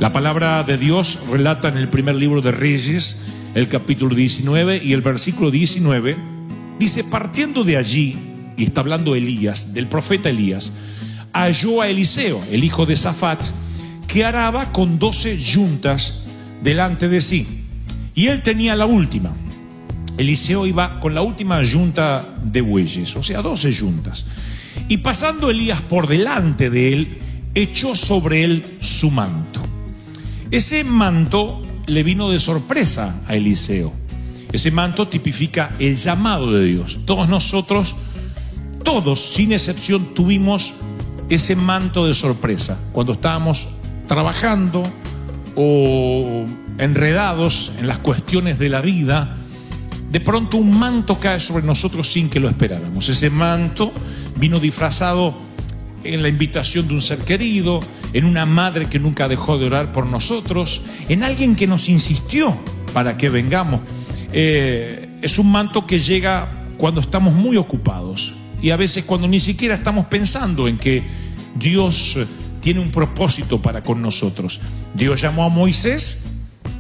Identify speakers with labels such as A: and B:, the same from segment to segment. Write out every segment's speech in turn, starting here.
A: La palabra de Dios relata en el primer libro de Reyes, el capítulo 19 y el versículo 19, dice: partiendo de allí, y está hablando Elías, del profeta Elías, halló a Eliseo, el hijo de Safat, que araba con 12 yuntas delante de sí, y él tenía la última. Eliseo iba con la última yunta de bueyes, o sea, 12 yuntas. Y pasando Elías por delante de él, echó sobre él su manto. Ese manto le vino de sorpresa a Eliseo. Ese manto tipifica el llamado de Dios. Todos nosotros, todos sin excepción, tuvimos ese manto de sorpresa. Cuando estábamos trabajando o enredados en las cuestiones de la vida, de pronto un manto cae sobre nosotros sin que lo esperáramos. Ese manto vino disfrazado en la invitación de un ser querido, en una madre que nunca dejó de orar por nosotros, en alguien que nos insistió para que vengamos. Es un manto que llega cuando estamos muy ocupados y a veces cuando ni siquiera estamos pensando en que Dios tiene un propósito para con nosotros. Dios llamó a Moisés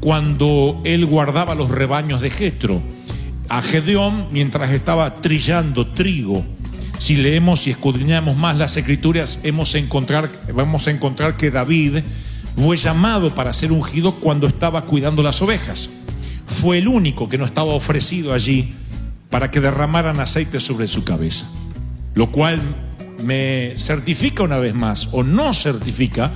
A: cuando él guardaba los rebaños de Jetro, a Gedeón mientras estaba trillando trigo. Si leemos y escudriñamos más las escrituras, vamos a encontrar que David fue llamado para ser ungido cuando estaba cuidando las ovejas. Fue el único que no estaba ofrecido allí para que derramaran aceite sobre su cabeza, lo cual me certifica una vez más, o no certifica,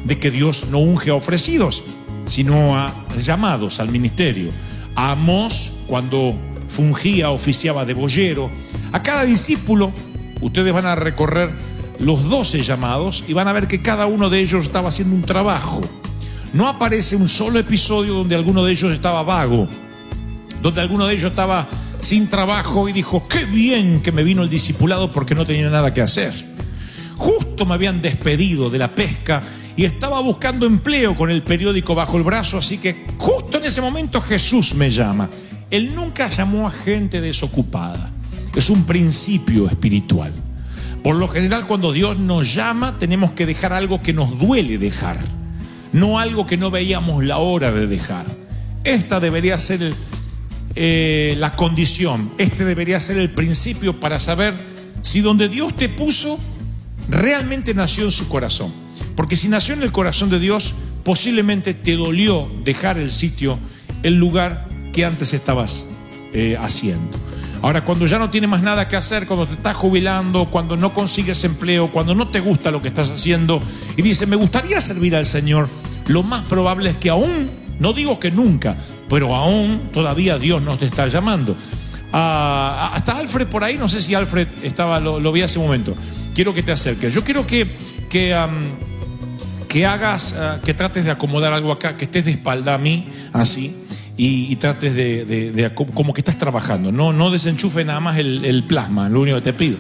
A: de que Dios no unge a ofrecidos, sino a llamados al ministerio. A Amós, cuando fungía, oficiaba de boyero. A cada discípulo, ustedes van a recorrer los 12 llamados y van a ver que cada uno de ellos estaba haciendo un trabajo. No aparece un solo episodio donde alguno de ellos estaba vago, donde alguno de ellos estaba sin trabajo y dijo: qué bien que me vino el discipulado porque no tenía nada que hacer. Justo me habían despedido de la pesca y estaba buscando empleo con el periódico bajo el brazo, así que justo en ese momento Jesús me llama. Él nunca llamó a gente desocupada. Es un principio espiritual. Por lo general, cuando Dios nos llama, tenemos que dejar algo que nos duele dejar, no algo que no veíamos la hora de dejar. Esta debería ser la condición, este debería ser el principio para saber si donde Dios te puso realmente nació en su corazón. Porque si nació en el corazón de Dios, posiblemente te dolió dejar el sitio, el lugar que antes estabas haciendo. Ahora, cuando ya no tienes más nada que hacer, cuando te estás jubilando, cuando no consigues empleo, cuando no te gusta lo que estás haciendo y dices: me gustaría servir al Señor, lo más probable es que aún, no digo que nunca, pero aún todavía Dios nos te está llamando. Hasta Alfred por ahí, no sé si Alfred estaba, lo vi hace un momento. Quiero que te acerques. Yo quiero que hagas, que trates de acomodar algo acá, que estés de espalda a mí, así. Y trates de como que estás trabajando. No desenchufe nada más el plasma, lo único que te pido.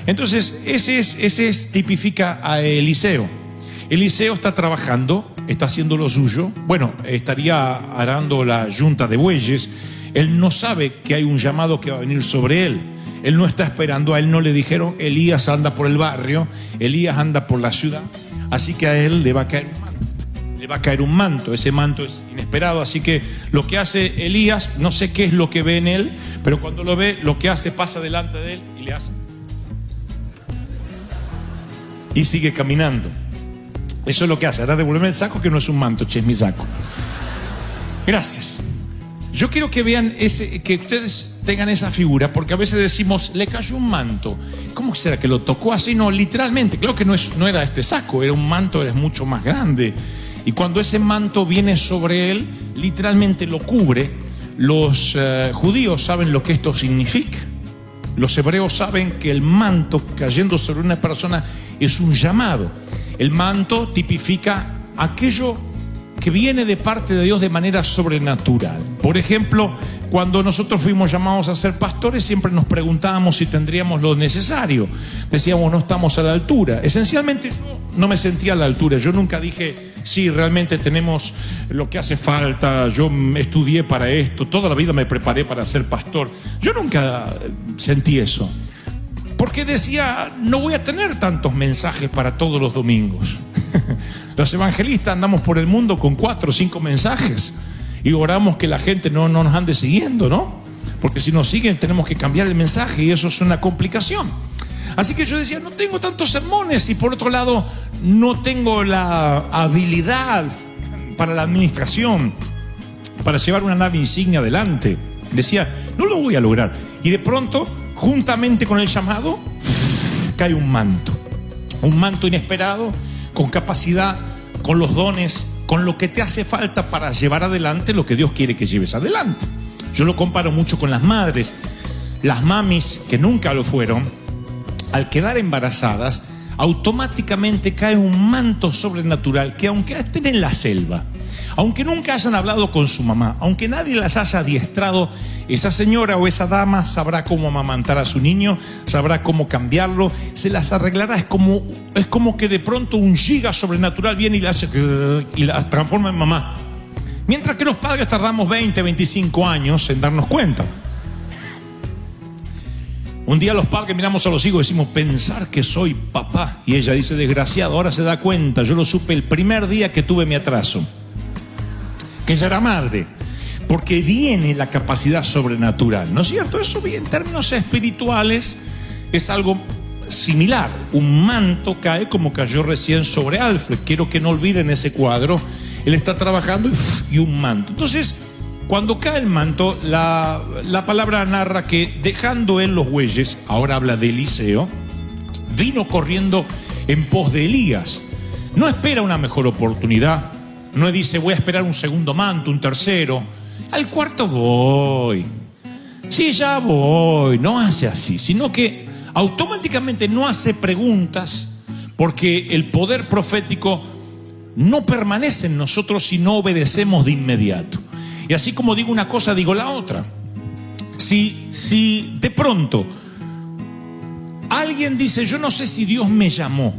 A: Entonces, ese tipifica a Eliseo. Eliseo está trabajando, está haciendo lo suyo. Bueno, estaría arando la yunta de bueyes. Él no sabe que hay un llamado que va a venir sobre él. Él no está esperando, a él no le dijeron: Elías anda por el barrio, Elías anda por la ciudad. Así que a él le va a caer un manto. Ese manto es inesperado, así que lo que hace Elías, no sé qué es lo que ve en él, pero cuando lo ve, lo que hace, pasa delante de él y le hace y sigue caminando. Eso es lo que hace. Ahora devuélveme el saco, que no es un manto, che, es mi saco. Gracias. Yo quiero que vean que ustedes tengan esa figura, porque a veces decimos: le cayó un manto. ¿Cómo será que lo tocó así? No, literalmente, creo que no era este saco, era un manto, era mucho más grande. Y cuando ese manto viene sobre él, literalmente lo cubre. Los judíos saben lo que esto significa. Los hebreos saben que el manto cayendo sobre una persona es un llamado. El manto tipifica aquello que viene de parte de Dios de manera sobrenatural. Por ejemplo, cuando nosotros fuimos llamados a ser pastores, siempre nos preguntábamos si tendríamos lo necesario. Decíamos: no estamos a la altura. Esencialmente yo no me sentía a la altura. Yo nunca dije: sí, realmente tenemos lo que hace falta, yo estudié para esto, toda la vida me preparé para ser pastor. Yo nunca sentí eso, porque decía: no voy a tener tantos mensajes para todos los domingos. Los evangelistas andamos por el mundo con 4 o 5 mensajes y oramos que la gente no nos ande siguiendo, ¿no? Porque si nos siguen tenemos que cambiar el mensaje y eso es una complicación. Así que yo decía, no tengo tantos sermones y por otro lado no tengo la habilidad para la administración, para llevar una nave insignia adelante. Decía, no lo voy a lograr. Y de pronto, juntamente con el llamado, cae un manto inesperado, con capacidad, con los dones, con lo que te hace falta para llevar adelante lo que Dios quiere que lleves adelante. Yo lo comparo mucho con las madres, las mamis que nunca lo fueron, al quedar embarazadas, automáticamente cae un manto sobrenatural que aunque estén en la selva, aunque nunca hayan hablado con su mamá, aunque nadie las haya adiestrado, esa señora o esa dama sabrá cómo amamantar a su niño, sabrá cómo cambiarlo, se las arreglará. Es como que de pronto un giga sobrenatural viene y la transforma en mamá. Mientras que los padres tardamos 20, 25 años en darnos cuenta. Un día los padres miramos a los hijos y decimos, pensar que soy papá. Y ella dice, desgraciado, ahora se da cuenta, yo lo supe el primer día que tuve mi atraso. Que ella era madre. Porque viene la capacidad sobrenatural, ¿no es cierto? Eso en términos espirituales es algo similar. Un manto cae como cayó recién sobre Alfred. Quiero que no olviden ese cuadro. Él está trabajando y un manto. Entonces, cuando cae el manto, la palabra narra que dejando él los bueyes, ahora habla de Eliseo, vino corriendo en pos de Elías. No espera una mejor oportunidad. No dice, voy a esperar un segundo manto, un tercero. Al cuarto voy. Sí, ya voy. No hace así, sino que automáticamente no hace preguntas, porque el poder profético no permanece en nosotros si no obedecemos de inmediato. Y así como digo una cosa, digo la otra. Si de pronto alguien dice, yo no sé si Dios me llamó,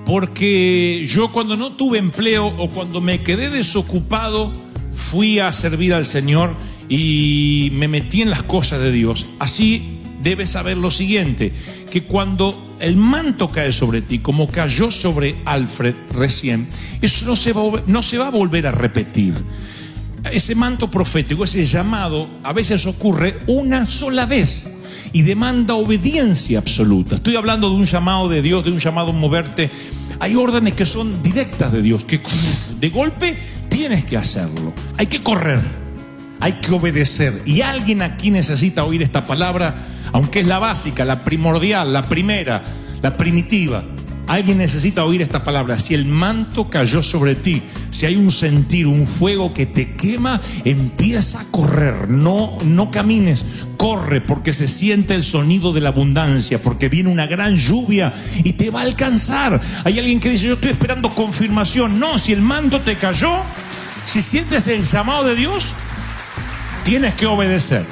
A: porque yo cuando no tuve empleo o cuando me quedé desocupado, fui a servir al Señor y me metí en las cosas de Dios. Así debes saber lo siguiente, que cuando el manto cae sobre ti, como cayó sobre Alfred recién, eso no se va a volver a repetir. Ese manto profético, ese llamado, a veces ocurre una sola vez y demanda obediencia absoluta. Estoy hablando de un llamado de Dios, de un llamado a moverte. Hay órdenes que son directas de Dios, que de golpe tienes que hacerlo. Hay que correr, hay que obedecer. Y alguien aquí necesita oír esta palabra, aunque es la básica, la primordial, la primera, la primitiva. Alguien necesita oír esta palabra. Si el manto cayó sobre ti, si hay un sentir, un fuego que te quema, empieza a correr. No camines, corre, porque se siente el sonido de la abundancia, porque viene una gran lluvia y te va a alcanzar. Hay alguien que dice, yo estoy esperando confirmación. No, si el manto te cayó, si sientes el llamado de Dios, tienes que obedecer.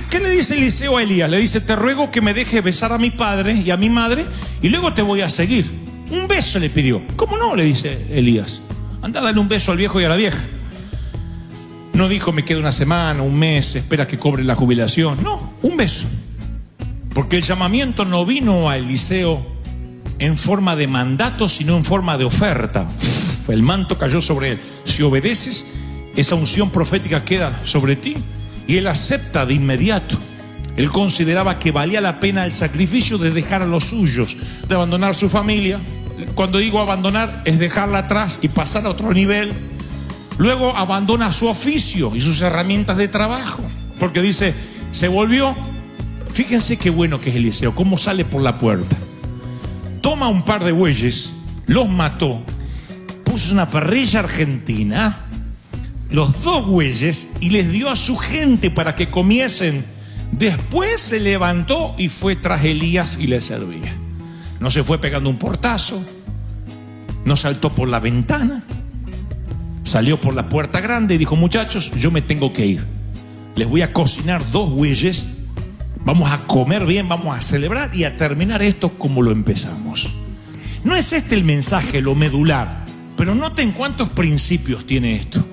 A: ¿Qué le dice Eliseo a Elías? Le dice, te ruego que me dejes besar a mi padre y a mi madre y luego te voy a seguir. Un beso le pidió. ¿Cómo no? Le dice Elías. Anda, dale un beso al viejo y a la vieja. No dijo, me queda una semana, un mes, espera que cobre la jubilación. No, un beso. Porque el llamamiento no vino a Eliseo en forma de mandato, sino en forma de oferta. El manto cayó sobre él. Si obedeces, esa unción profética queda sobre ti. Y él acepta de inmediato. Él consideraba que valía la pena el sacrificio de dejar a los suyos, de abandonar su familia. Cuando digo abandonar, es dejarla atrás y pasar a otro nivel. Luego abandona su oficio y sus herramientas de trabajo, porque dice, se volvió. Fíjense qué bueno que es Eliseo, cómo sale por la puerta. Toma un par de bueyes, los mató, puso una parrilla argentina, los 2 bueyes, y les dio a su gente para que comiesen. Después se levantó y fue tras Elías y le servía. No se fue pegando un portazo, no saltó por la ventana, salió por la puerta grande y dijo, muchachos, yo me tengo que ir. Les voy a cocinar 2 bueyes, vamos a comer bien, vamos a celebrar y a terminar esto como lo empezamos. No es este el mensaje, lo medular, pero noten cuántos principios tiene esto.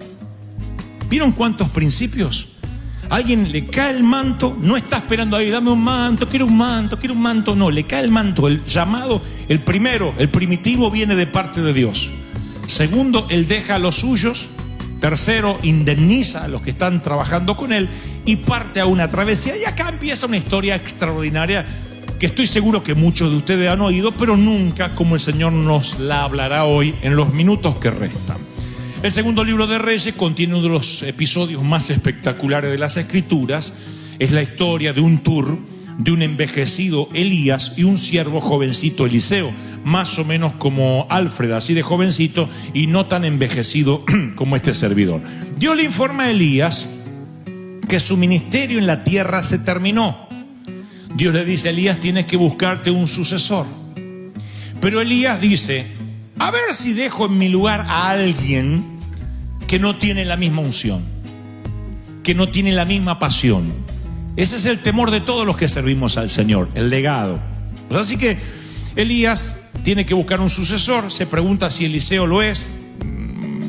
A: ¿Vieron cuántos principios? Alguien le cae el manto, no está esperando ahí, dame un manto, quiero un manto, quiero un manto. No, le cae el manto, el llamado, el primero, el primitivo viene de parte de Dios. Segundo, él deja a los suyos. Tercero, indemniza a los que están trabajando con él y parte a una travesía. Y acá empieza una historia extraordinaria que estoy seguro que muchos de ustedes han oído, pero nunca como el Señor nos la hablará hoy en los minutos que restan. El segundo libro de Reyes contiene uno de los episodios más espectaculares de las Escrituras. Es la historia de un tour de un envejecido Elías y un siervo jovencito Eliseo, más o menos como Alfred, así de jovencito y no tan envejecido como este servidor. Dios le informa a Elías que su ministerio en la tierra se terminó. Dios le dice a Elías: tienes que buscarte un sucesor. Pero Elías dice: a ver si dejo en mi lugar a alguien que no tiene la misma unción, que no tiene la misma pasión. Ese es el temor de todos los que servimos al Señor, el legado. Así que Elías tiene que buscar un sucesor. Se pregunta si Eliseo lo es.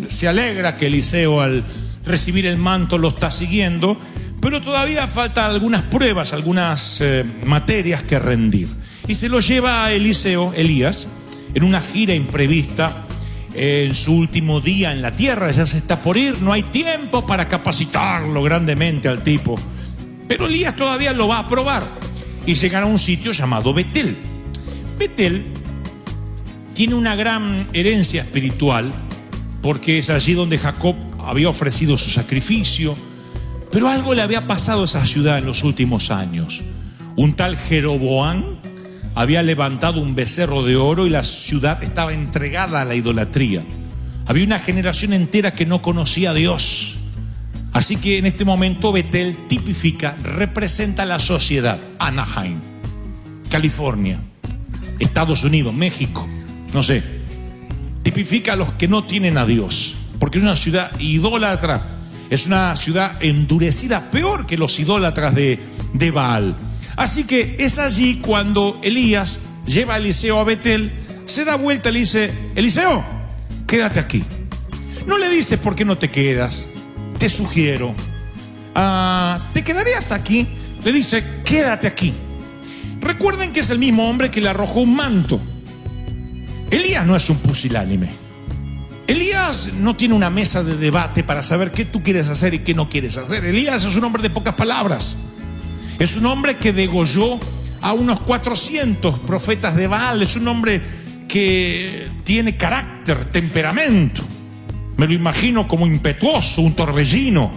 A: Se alegra que Eliseo, al recibir el manto, lo está siguiendo, pero todavía faltan algunas pruebas, algunas materias que rendir. Y se lo lleva a Elías, en una gira imprevista, en su último día en la tierra. Ya se está por ir, no hay tiempo para capacitarlo grandemente al tipo. Pero Elías todavía lo va a probar y llegan a un sitio llamado Betel. Betel tiene una gran herencia espiritual porque es allí donde Jacob había ofrecido su sacrificio, pero algo le había pasado a esa ciudad en los últimos años. Un tal Jeroboam había levantado un becerro de oro y la ciudad estaba entregada a la idolatría. Había una generación entera que no conocía a Dios. Así que en este momento Betel tipifica, representa la sociedad. Anaheim, California, Estados Unidos, México, no sé. Tipifica a los que no tienen a Dios, porque es una ciudad idólatra, es una ciudad endurecida, peor que los idólatras de Baal. Así que es allí cuando Elías lleva a Eliseo a Betel, se da vuelta y le dice: Eliseo, quédate aquí. No le dice: ¿por qué no te quedas? Te sugiero, ¿te quedarías aquí? Le dice: quédate aquí. Recuerden que es el mismo hombre que le arrojó un manto. Elías no es un pusilánime. Elías no tiene una mesa de debate para saber qué tú quieres hacer y qué no quieres hacer. Elías es un hombre de pocas palabras. Es un hombre que degolló a unos 400 profetas de Baal. Es un hombre que tiene carácter, temperamento. Me lo imagino como impetuoso, un torbellino.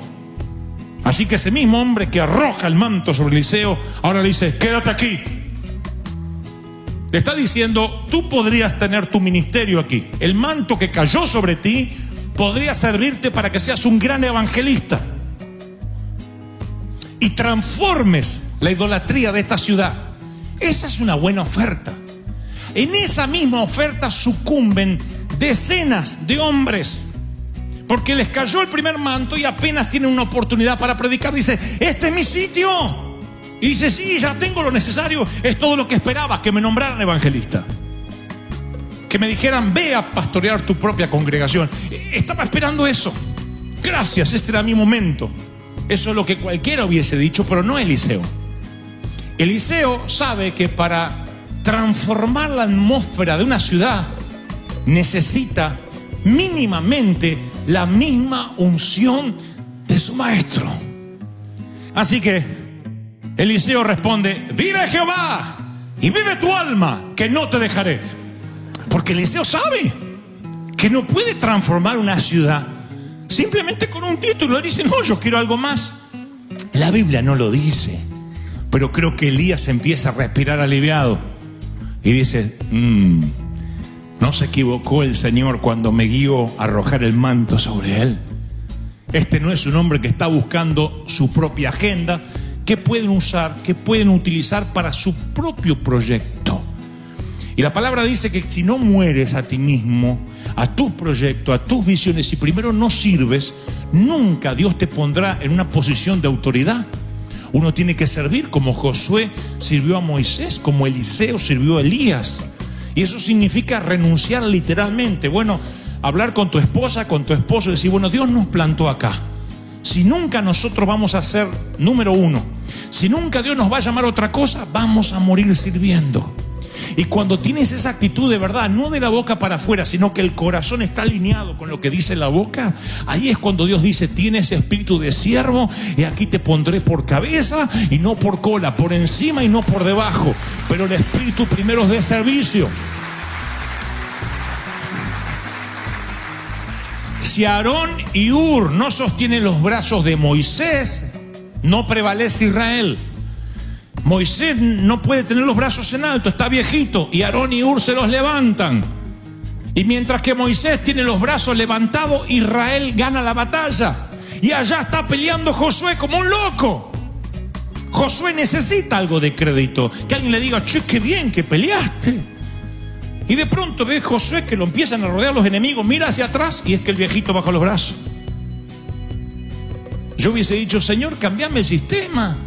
A: Así que ese mismo hombre que arroja el manto sobre Eliseo, ahora le dice: quédate aquí. Le está diciendo: tú podrías tener tu ministerio aquí. El manto que cayó sobre ti podría servirte para que seas un gran evangelista y transformes la idolatría de esta ciudad. Esa es una buena oferta. En esa misma oferta sucumben decenas de hombres, porque les cayó el primer manto y apenas tienen una oportunidad para predicar. Dice: este es mi sitio. Y dice: sí, ya tengo lo necesario. Es todo lo que esperaba, que me nombraran evangelista, que me dijeran: ve a pastorear tu propia congregación. Estaba esperando eso. Gracias, este era mi momento. Eso es lo que cualquiera hubiese dicho, pero no Eliseo. Eliseo sabe que para transformar la atmósfera de una ciudad necesita mínimamente la misma unción de su maestro. Así que Eliseo responde: vive Jehová y vive tu alma, que no te dejaré. Porque Eliseo sabe que no puede transformar una ciudad simplemente con un título. Él dice: no, yo quiero algo más. La Biblia no lo dice, pero creo que Elías empieza a respirar aliviado y dice: no se equivocó el Señor cuando me guió a arrojar el manto sobre él. Este no es un hombre que está buscando su propia agenda, que pueden usar, que pueden utilizar para su propio proyecto. Y la palabra dice que si no mueres a ti mismo, a tus proyectos, a tus visiones, y primero no sirves, nunca Dios te pondrá en una posición de autoridad. Uno tiene que servir como Josué sirvió a Moisés, como Eliseo sirvió a Elías. Y eso significa renunciar literalmente. Bueno, hablar con tu esposa, con tu esposo y decir: bueno, Dios nos plantó acá. Si nunca nosotros vamos a ser número uno, si nunca Dios nos va a llamar a otra cosa, vamos a morir sirviendo. Y cuando tienes esa actitud de verdad, no de la boca para afuera, sino que el corazón está alineado con lo que dice la boca, ahí es cuando Dios dice: tienes espíritu de siervo, y aquí te pondré por cabeza y no por cola, por encima y no por debajo. Pero el espíritu primero es de servicio. Si Aarón y Hur no sostienen los brazos de Moisés, no prevalece Israel. Moisés no puede tener los brazos en alto, está viejito, y Aarón y Hur se los levantan. Y mientras que Moisés tiene los brazos levantados, Israel gana la batalla. Y allá está peleando Josué como un loco. Josué necesita algo de crédito, que alguien le diga: che, qué bien que peleaste. Y de pronto ve Josué que lo empiezan a rodear los enemigos, mira hacia atrás y es que el viejito baja los brazos. Yo hubiese dicho: Señor, cambiame el sistema.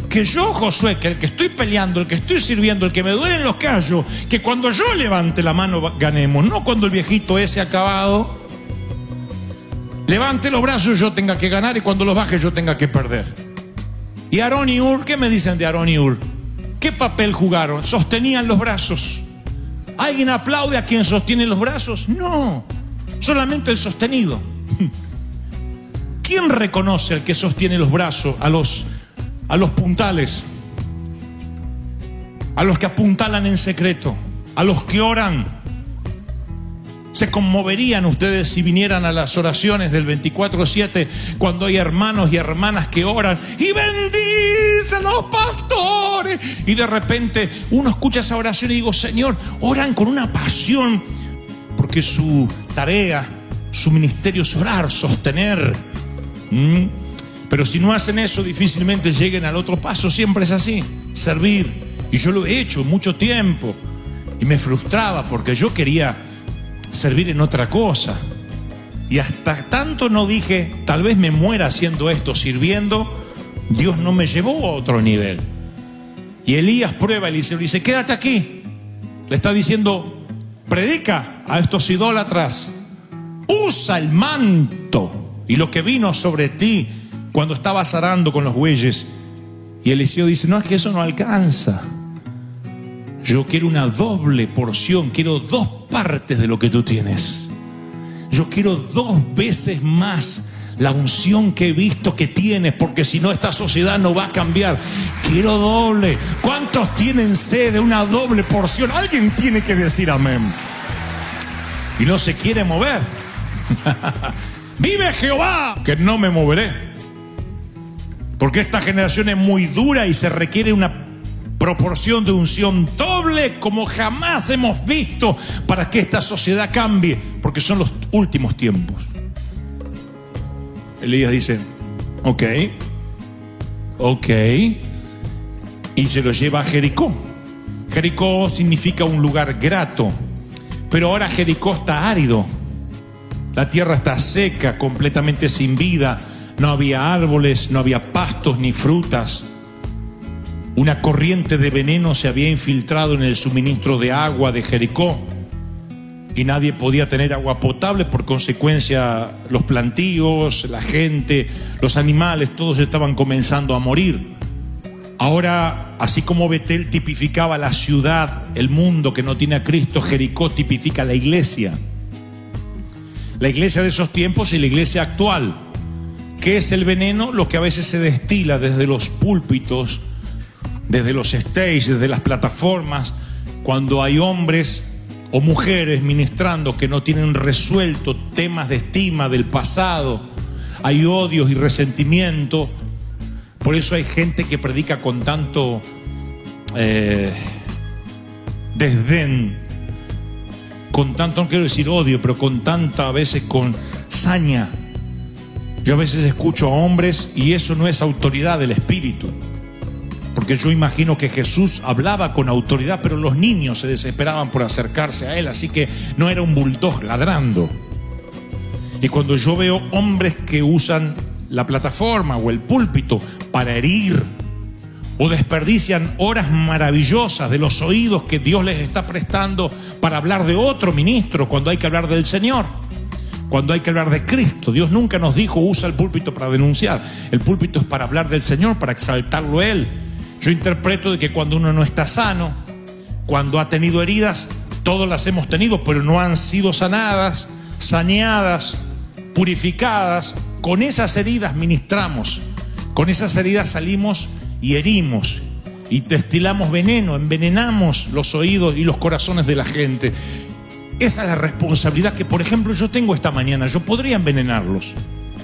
A: Que yo, Josué, que el que estoy peleando, el que estoy sirviendo, el que me duelen los callos, que cuando yo levante la mano ganemos, no cuando el viejito ese acabado levante los brazos yo tenga que ganar, y cuando los baje yo tenga que perder. Y Aarón y Hur, ¿qué me dicen de Aarón y Hur? ¿Qué papel jugaron? Sostenían los brazos. ¿Alguien aplaude a quien sostiene los brazos? No, solamente el sostenido. ¿Quién reconoce al que sostiene los brazos? A los puntales, a los que apuntalan en secreto, a los que oran. Se conmoverían ustedes si vinieran a las oraciones del 24/7, cuando hay hermanos y hermanas que oran y bendicen los pastores, y de repente uno escucha esa oración y digo: Señor, oran con una pasión, porque su tarea, su ministerio es orar, sostener. Pero si no hacen eso, difícilmente lleguen al otro paso. Siempre es así, servir. Y yo lo he hecho mucho tiempo y me frustraba porque yo quería servir en otra cosa. Y hasta tanto no dije: tal vez me muera haciendo esto, sirviendo, Dios no me llevó a otro nivel. Y Elías prueba, Eliseo le dice: quédate aquí. Le está diciendo: predica a estos idólatras, usa el manto y lo que vino sobre ti cuando estabas arando con los bueyes. Y Eliseo dice: no, es que eso no alcanza. Yo quiero una doble porción, quiero 2 partes de lo que tú tienes. Yo quiero 2 veces más la unción que he visto que tienes, porque si no esta sociedad no va a cambiar. Quiero doble. ¿Cuántos tienen sed de una doble porción? Alguien tiene que decir amén. Y no se quiere mover. Vive Jehová, que no me moveré. Porque esta generación es muy dura y se requiere una proporción de unción doble como jamás hemos visto para que esta sociedad cambie, porque son los últimos tiempos. Elías dice: ok, y se lo lleva a Jericó. Jericó significa un lugar grato, pero ahora Jericó está árido. La tierra está seca, completamente sin vida. No había árboles, no había pastos ni frutas. Una corriente de veneno se había infiltrado en el suministro de agua de Jericó y nadie podía tener agua potable. Por consecuencia, los plantíos, la gente, los animales, todos estaban comenzando a morir. Ahora, así como Betel tipificaba la ciudad, el mundo que no tiene a Cristo, Jericó tipifica la iglesia. La iglesia de esos tiempos y la iglesia actual. ¿Qué es el veneno? Lo que a veces se destila desde los púlpitos, desde los stages, desde las plataformas, cuando hay hombres o mujeres ministrando que no tienen resuelto temas de estima del pasado, hay odios y resentimiento. Por eso hay gente que predica con tanto desdén, con tanto, no quiero decir odio, pero con tanta, a veces con saña. Yo a veces escucho a hombres y eso no es autoridad del Espíritu. Porque yo imagino que Jesús hablaba con autoridad, pero los niños se desesperaban por acercarse a él, así que no era un bulldog ladrando. Y cuando yo veo hombres que usan la plataforma o el púlpito para herir, o desperdician horas maravillosas de los oídos que Dios les está prestando para hablar de otro ministro, cuando hay que hablar del Señor, cuando hay que hablar de Cristo. Dios nunca nos dijo: usa el púlpito para denunciar. El púlpito es para hablar del Señor, para exaltarlo a Él. Yo interpreto de que cuando uno no está sano, cuando ha tenido heridas, todos las hemos tenido, pero no han sido sanadas, saneadas, purificadas. Con esas heridas ministramos, con esas heridas salimos y herimos y destilamos veneno, envenenamos los oídos y los corazones de la gente. Esa es la responsabilidad que, por ejemplo, yo tengo esta mañana. Yo podría envenenarlos.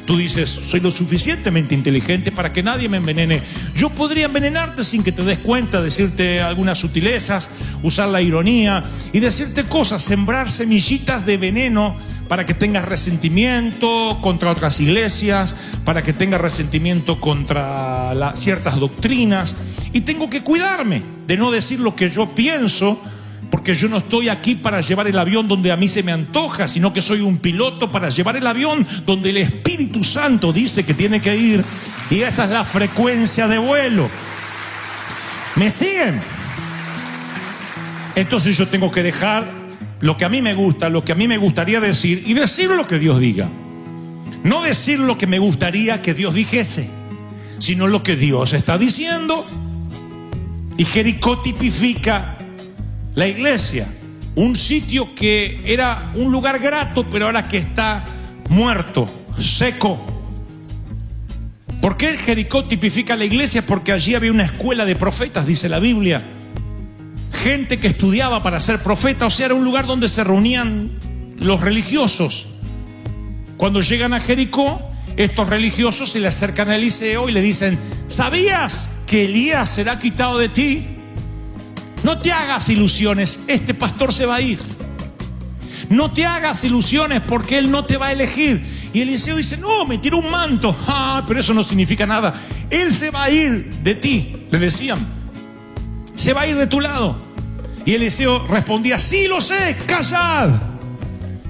A: Tú dices, soy lo suficientemente inteligente para que nadie me envenene. Yo podría envenenarte sin que te des cuenta, decirte algunas sutilezas, usar la ironía y decirte cosas, sembrar semillitas de veneno para que tengas resentimiento contra otras iglesias, para que tengas resentimiento contra ciertas doctrinas. Y tengo que cuidarme de no decir lo que yo pienso, porque yo no estoy aquí para llevar el avión donde a mí se me antoja, sino que soy un piloto para llevar el avión donde el Espíritu Santo dice que tiene que ir. Y esa es la frecuencia de vuelo. ¿Me siguen? Entonces yo tengo que dejar lo que a mí me gusta, lo que a mí me gustaría decir, y decir lo que Dios diga. No decir lo que me gustaría que Dios dijese, sino lo que Dios está diciendo. Y Jericó tipifica la iglesia, un sitio que era un lugar grato, pero ahora que está muerto, seco. ¿Por qué Jericó tipifica la iglesia? Porque allí había una escuela de profetas, dice la Biblia. Gente que estudiaba para ser profeta, o sea, era un lugar donde se reunían los religiosos. Cuando llegan a Jericó, estos religiosos se le acercan a Eliseo y le dicen: ¿sabías que Elías será quitado de ti? No te hagas ilusiones, este pastor se va a ir. No te hagas ilusiones porque él no te va a elegir. Y Eliseo dice: no, me tiró un manto. Pero eso no significa nada. Él se va a ir de ti, le decían. Se va a ir de tu lado. Y Eliseo respondía: sí, lo sé, callad.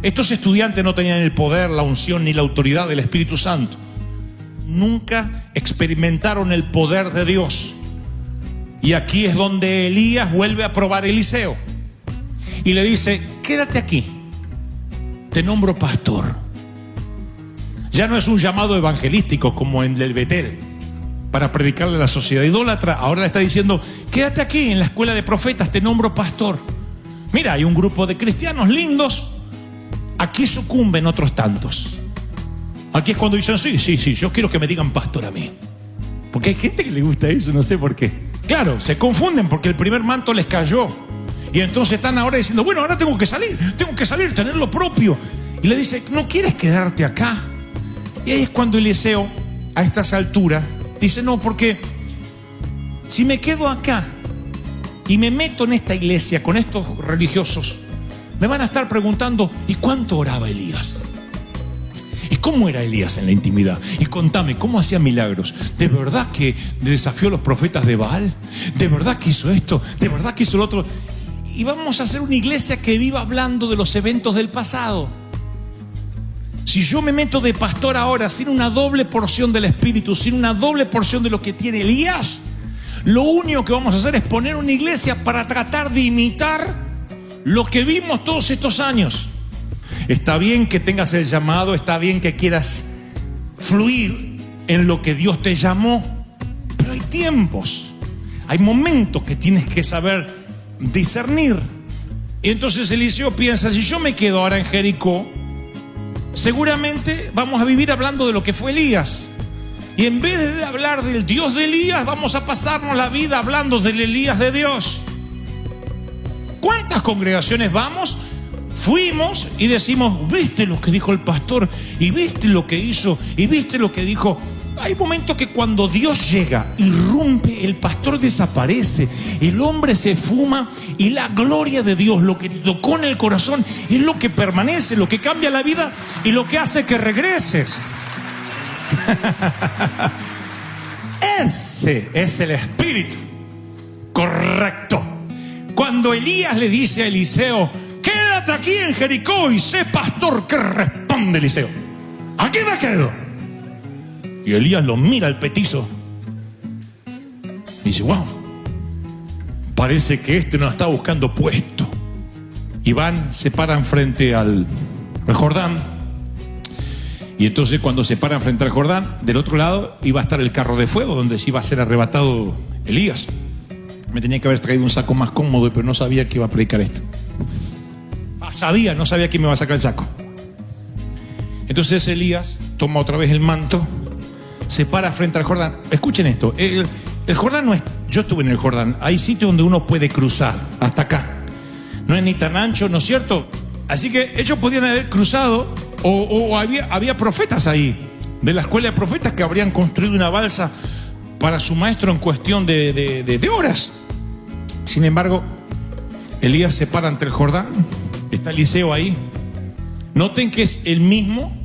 A: Estos estudiantes no tenían el poder, la unción ni la autoridad del Espíritu Santo. Nunca experimentaron el poder de Dios. Y aquí es donde Elías vuelve a probar a Eliseo y le dice: quédate aquí, te nombro pastor. Ya no es un llamado evangelístico como en el Betel para predicarle a la sociedad idólatra. Ahora le está diciendo: quédate aquí en la escuela de profetas, te nombro pastor. Mira, hay un grupo de cristianos lindos, aquí sucumben otros tantos. Aquí es cuando dicen: sí, yo quiero que me digan pastor a mí. Porque hay gente que le gusta eso, no sé por qué. Claro, se confunden porque el primer manto les cayó. Y entonces están ahora diciendo: bueno, ahora tengo que salir, tener lo propio. Y le dice: ¿no quieres quedarte acá? Y ahí es cuando Eliseo, a estas alturas, dice: no, porque si me quedo acá y me meto en esta iglesia con estos religiosos, me van a estar preguntando: ¿y cuánto oraba Elías? ¿Y cómo era Elías en la intimidad? Y contame, ¿cómo hacía milagros? ¿De verdad que desafió a los profetas de Baal? ¿De verdad que hizo esto? ¿De verdad que hizo lo otro? Y vamos a hacer una iglesia que viva hablando de los eventos del pasado. Si yo me meto de pastor ahora sin una doble porción del Espíritu, sin una doble porción de lo que tiene Elías, lo único que vamos a hacer es poner una iglesia para tratar de imitar lo que vimos todos estos años. Está bien que tengas el llamado, está bien que quieras fluir en lo que Dios te llamó, pero hay tiempos, hay momentos que tienes que saber discernir. Y entonces Eliseo piensa: si yo me quedo ahora en Jericó, seguramente vamos a vivir hablando de lo que fue Elías. Y en vez de hablar del Dios de Elías, vamos a pasarnos la vida hablando del Elías de Dios. ¿Cuántas congregaciones vamos? Fuimos y decimos: ¿viste lo que dijo el pastor? ¿Y viste lo que hizo? ¿Y viste lo que dijo? Hay momentos que cuando Dios llega, irrumpe, el pastor desaparece, el hombre se fuma y la gloria de Dios, lo que te tocó en el corazón, es lo que permanece, lo que cambia la vida y lo que hace que regreses. Ese es el espíritu correcto. Cuando Elías le dice a Eliseo: quédate aquí en Jericó y sé pastor, ¿qué responde Eliseo? Aquí me quedo. Y Elías lo mira al petizo y dice: wow, parece que este nos está buscando puesto. Y van, se paran frente al Jordán. Y entonces cuando se paran frente al Jordán, del otro lado iba a estar el carro de fuego donde se iba a ser arrebatado Elías. Me tenía que haber traído un saco más cómodo, pero no sabía que iba a predicar esto. No sabía que me iba a sacar el saco. Entonces Elías toma otra vez el manto, se para frente al Jordán. Escuchen esto, el Jordán no es... Yo estuve en el Jordán, hay sitios donde uno puede cruzar hasta acá. No es ni tan ancho, ¿no es cierto? Así que ellos podían haber cruzado, o había profetas ahí, de la escuela de profetas, que habrían construido una balsa para su maestro en cuestión de horas. Sin embargo, Elías se para ante el Jordán, está Eliseo ahí. Noten que es el mismo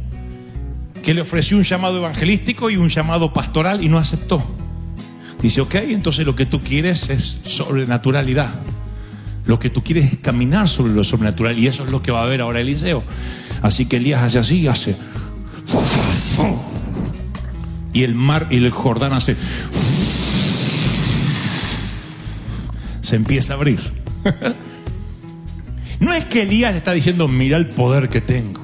A: que le ofreció un llamado evangelístico y un llamado pastoral y no aceptó. Dice, ok, entonces lo que tú quieres es sobrenaturalidad. Lo que tú quieres es caminar sobre lo sobrenatural, y eso es lo que va a ver ahora Eliseo. Así que Elías hace así, hace... Y el mar y el Jordán hace... Se empieza a abrir. No es que Elías le está diciendo, mira el poder que tengo.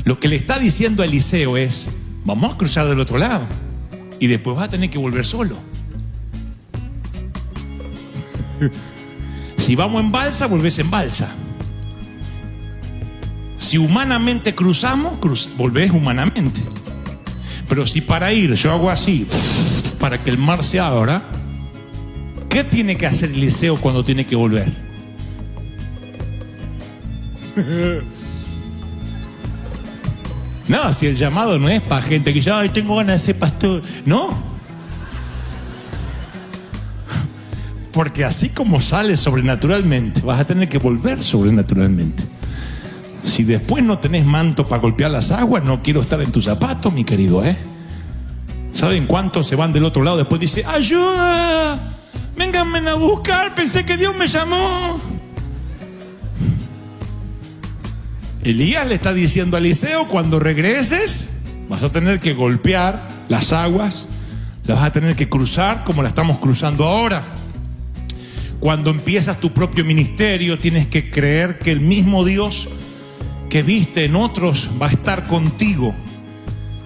A: Lo que le está diciendo a Eliseo es, vamos a cruzar del otro lado y después vas a tener que volver solo. Si vamos en balsa, volvés en balsa. Si humanamente cruzamos, volvés humanamente. Pero si para ir yo hago así, para que el mar se abra, ¿qué tiene que hacer Eliseo cuando tiene que volver? No, si el llamado no es para gente que dice, ay, tengo ganas de ser pastor. No. Porque así como sales sobrenaturalmente, vas a tener que volver sobrenaturalmente. Si después no tenés manto para golpear las aguas, no quiero estar en tus zapatos, mi querido, ¿eh? ¿Saben cuántos se van del otro lado? Después dice, ayuda, vénganme a buscar, pensé que Dios me llamó. Elías le está diciendo a Eliseo, cuando regreses, vas a tener que golpear las aguas, las vas a tener que cruzar como la estamos cruzando ahora. Cuando empiezas tu propio ministerio, tienes que creer que el mismo Dios que viste en otros va a estar contigo.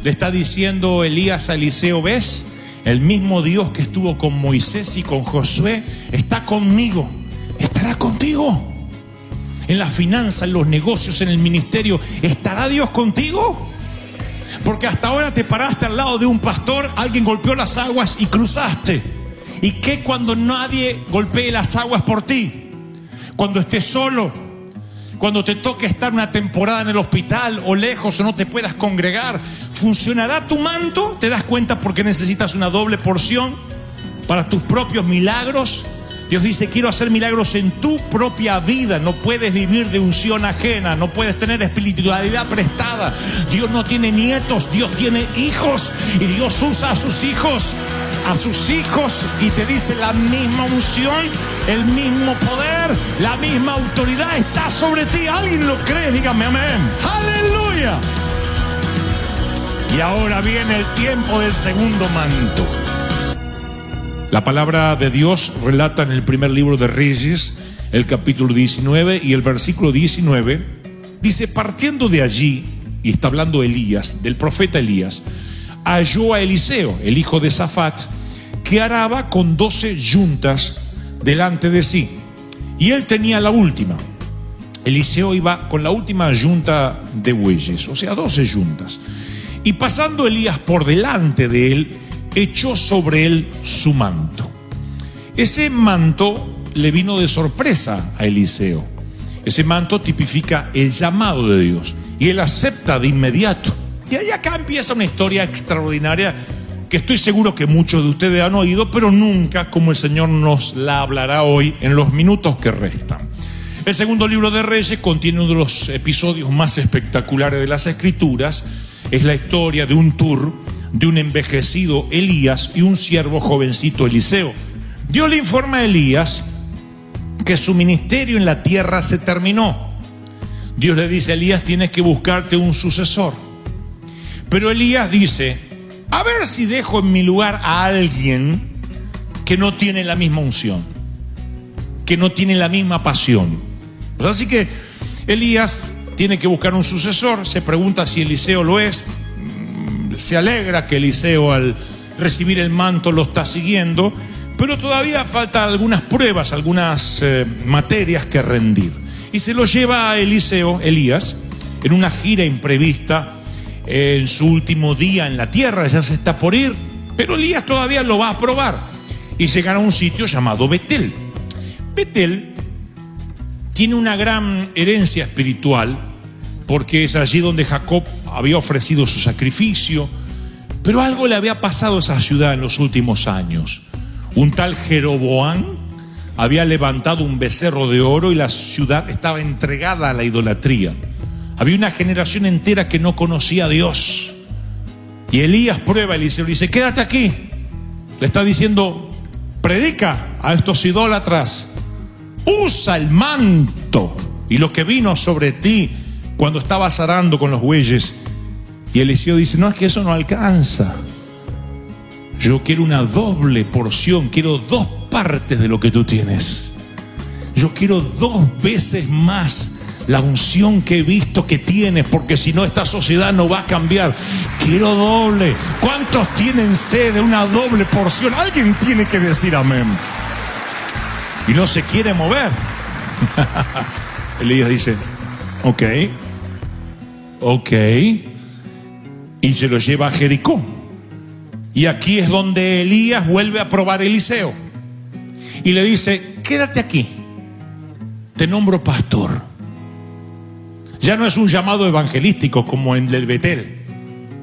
A: Le está diciendo Elías a Eliseo, ¿ves? El mismo Dios que estuvo con Moisés y con Josué está conmigo, estará contigo. En la finanza, en los negocios, en el ministerio, ¿estará Dios contigo? Porque hasta ahora te paraste al lado de un pastor, alguien golpeó las aguas y cruzaste. ¿Y qué cuando nadie golpee las aguas por ti? Cuando estés solo, cuando te toque estar una temporada en el hospital o lejos o no te puedas congregar, ¿funcionará tu manto? ¿Te das cuenta porque necesitas una doble porción para tus propios milagros? Dios dice, quiero hacer milagros en tu propia vida. No puedes vivir de unción ajena, no puedes tener espiritualidad prestada. Dios no tiene nietos, Dios tiene hijos, y Dios usa a sus hijos y te dice, la misma unción, el mismo poder, la misma autoridad está sobre ti. ¿Alguien lo cree? Dígame amén. ¡Aleluya! Y ahora viene el tiempo del segundo manto. La palabra de Dios relata en el primer libro de Reyes, el capítulo 19 y el versículo 19, dice, partiendo de allí, y está hablando Elías, del profeta Elías, halló a Eliseo, el hijo de Safat, que araba con 12 yuntas delante de sí, y él tenía la última. Eliseo iba con la última yunta de bueyes, o sea, 12 yuntas. Y pasando Elías por delante de él, echó sobre él su manto. Ese manto le vino de sorpresa a Eliseo. Ese manto tipifica el llamado de Dios, y él acepta de inmediato. Y ahí acá empieza una historia extraordinaria que estoy seguro que muchos de ustedes han oído, pero nunca como el Señor nos la hablará hoy en los minutos que restan. El segundo libro de Reyes contiene uno de los episodios más espectaculares de las Escrituras. Es la historia de un tour de un envejecido Elías y un siervo jovencito Eliseo. Dios le informa a Elías que su ministerio en la tierra se terminó. Dios le dice a Elías, tienes que buscarte un sucesor. Pero Elías dice, a ver si dejo en mi lugar a alguien que no tiene la misma unción, que no tiene la misma pasión. Así que Elías tiene que buscar un sucesor, se pregunta si Eliseo lo es, se alegra que Eliseo al recibir el manto lo está siguiendo, pero todavía faltan algunas pruebas, algunas materias que rendir. Y se lo lleva a Eliseo, Elías, en una gira imprevista, en su último día en la tierra, ya se está por ir, pero Elías todavía lo va a probar. Y llegan a un sitio llamado Betel. Betel tiene una gran herencia espiritual, porque es allí donde Jacob había ofrecido su sacrificio, pero algo le había pasado a esa ciudad en los últimos años. Un tal Jeroboam había levantado un becerro de oro y la ciudad estaba entregada a la idolatría. Había una generación entera que no conocía a Dios. Y Elías prueba a Eliseo, le dice: quédate aquí. Le está diciendo: predica a estos idólatras, usa el manto y lo que vino sobre ti cuando estabas arando con los bueyes. Y Eliseo dice: no, es que eso no alcanza. Yo quiero una doble porción, quiero 2 partes de lo que tú tienes. Yo quiero 2 veces más la unción que he visto que tienes, porque si no esta sociedad no va a cambiar. Quiero doble. ¿Cuántos tienen sed de una doble porción? Alguien tiene que decir amén. Y no se quiere mover. Elías dice: ok. Y se lo lleva a Jericó. Y aquí es donde Elías vuelve a probar a Eliseo. Y le dice: quédate aquí, te nombro pastor. Ya no es un llamado evangelístico como en el Betel,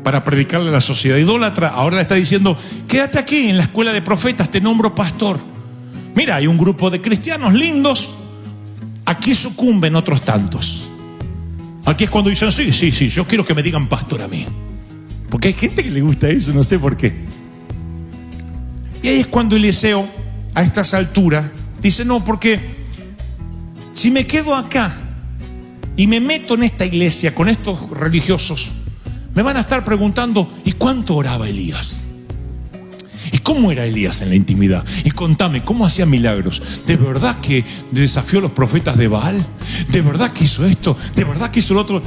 A: para predicarle a la sociedad idólatra. Ahora le está diciendo: quédate aquí en la escuela de profetas, te nombro pastor. Mira, hay un grupo de cristianos lindos, aquí sucumben otros tantos. Aquí es cuando dicen: sí, yo quiero que me digan pastor a mí. Porque hay gente que le gusta eso, no sé por qué. Y ahí es cuando Eliseo, a estas alturas, dice: no, porque si me quedo acá y me meto en esta iglesia con estos religiosos, me van a estar preguntando: ¿y cuánto oraba Elías? ¿Y cómo era Elías en la intimidad? Y contame, ¿cómo hacía milagros? ¿De verdad que desafió a los profetas de Baal? ¿De verdad que hizo esto? ¿De verdad que hizo lo otro?